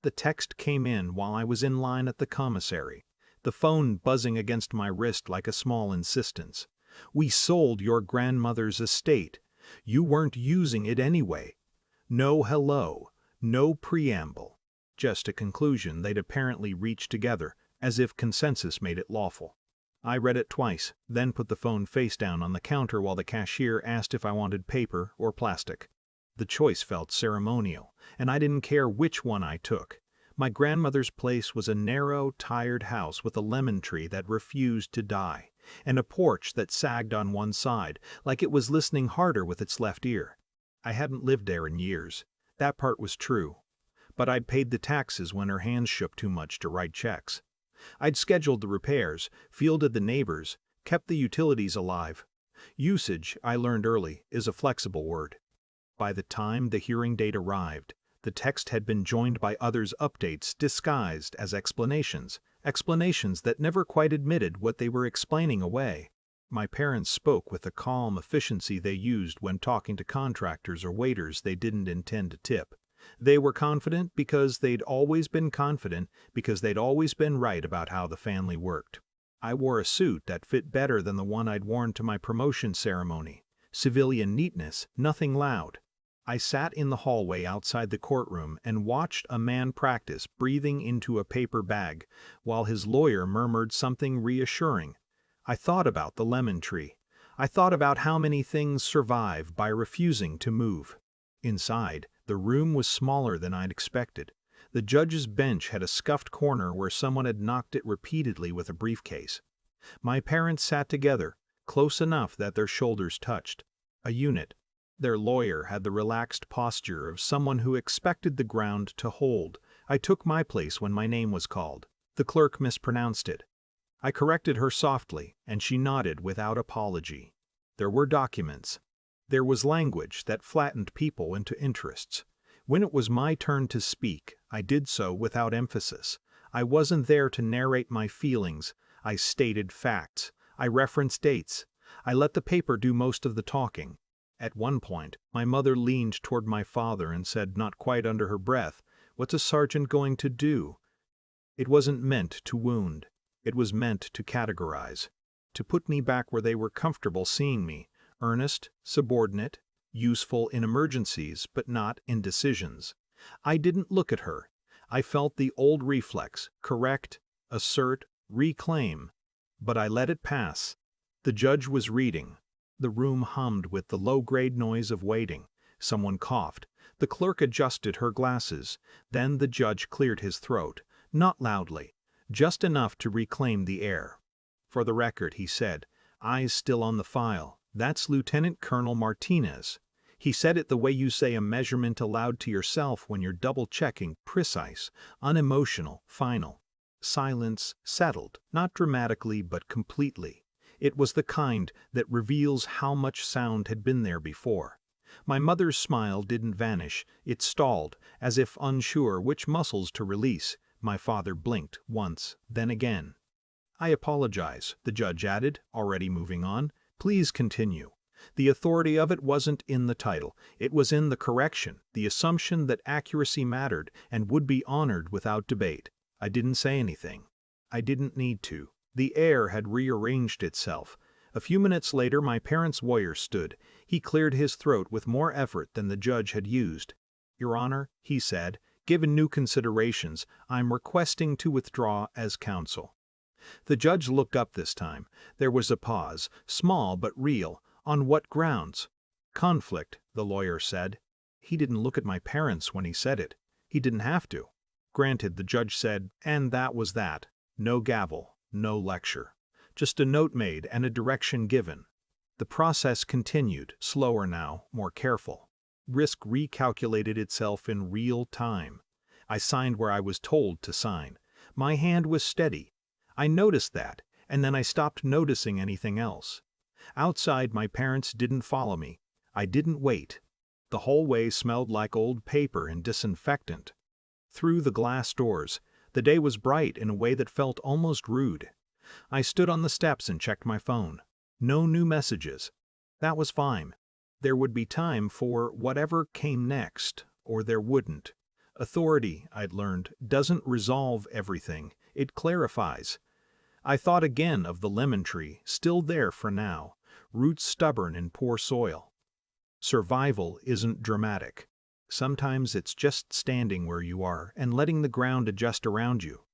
The text came in while I was in line at the commissary, the phone buzzing against my wrist like a small insistence. "We sold your grandmother's estate. You weren't using it anyway." No hello, no preamble. Just a conclusion they'd apparently reached together, as if consensus made it lawful. I read it twice, then put the phone face down on the counter while the cashier asked if I wanted paper or plastic. The choice felt ceremonial, and I didn't care which one I took. My grandmother's place was a narrow, tired house with a lemon tree that refused to die, and a porch that sagged on one side, like it was listening harder with its left ear. I hadn't lived there in years. That part was true. But I'd paid the taxes when her hands shook too much to write checks. I'd scheduled the repairs, fielded the neighbors, kept the utilities alive. Usage, I learned early, is a flexible word. By the time the hearing date arrived, the text had been joined by others' updates disguised as explanations that never quite admitted what they were explaining away. My parents spoke with the calm efficiency they used when talking to contractors or waiters they didn't intend to tip. They were confident because they'd always been confident because they'd always been right about how the family worked. I wore a suit that fit better than the one I'd worn to my promotion ceremony. Civilian neatness, nothing loud. I sat in the hallway outside the courtroom and watched a man practice breathing into a paper bag while his lawyer murmured something reassuring. I thought about the lemon tree. I thought about how many things survive by refusing to move. Inside, the room was smaller than I'd expected. The judge's bench had a scuffed corner where someone had knocked it repeatedly with a briefcase. My parents sat together, close enough that their shoulders touched. A unit. Their lawyer had the relaxed posture of someone who expected the ground to hold. I took my place when my name was called. The clerk mispronounced it. I corrected her softly, and she nodded without apology. There were documents. There was language that flattened people into interests. When it was my turn to speak, I did so without emphasis. I wasn't there to narrate my feelings. I stated facts. I referenced dates. I let the paper do most of the talking. At one point, my mother leaned toward my father and said, not quite under her breath, "What's a sergeant going to do?" It wasn't meant to wound. It was meant to categorize, to put me back where they were comfortable seeing me, earnest, subordinate, useful in emergencies but not in decisions. I didn't look at her. I felt the old reflex, correct, assert, reclaim. But I let it pass. The judge was reading. The room hummed with the low-grade noise of waiting. Someone coughed. The clerk adjusted her glasses. Then the judge cleared his throat, not loudly, just enough to reclaim the air. "For the record," he said, eyes still on the file, "that's Lieutenant Colonel Martinez." He said it the way you say a measurement aloud to yourself when you're double-checking, precise, unemotional, final. Silence settled, not dramatically but completely. It was the kind that reveals how much sound had been there before. My mother's smile didn't vanish, it stalled, as if unsure which muscles to release. My father blinked once, then again. "I apologize," the judge added, already moving on. "Please continue." The authority of it wasn't in the title, it was in the correction, the assumption that accuracy mattered and would be honored without debate. I didn't say anything. I didn't need to. The air had rearranged itself. A few minutes later my parents' lawyer stood. He cleared his throat with more effort than the judge had used. "Your Honor," he said, "given new considerations, I'm requesting to withdraw as counsel." The judge looked up this time. There was a pause, small but real. "On what grounds?" "Conflict," the lawyer said. He didn't look at my parents when he said it. He didn't have to. "Granted," the judge said, and that was that. No gavel. No lecture. Just a note made and a direction given. The process continued, slower now, more careful. Risk recalculated itself in real time. I signed where I was told to sign. My hand was steady. I noticed that, and then I stopped noticing anything else. Outside, my parents didn't follow me. I didn't wait. The hallway smelled like old paper and disinfectant. Through the glass doors, the day was bright in a way that felt almost rude. I stood on the steps and checked my phone. No new messages. That was fine. There would be time for whatever came next, or there wouldn't. Authority, I'd learned, doesn't resolve everything, it clarifies. I thought again of the lemon tree, still there for now, roots stubborn in poor soil. Survival isn't dramatic. Sometimes it's just standing where you are and letting the ground adjust around you.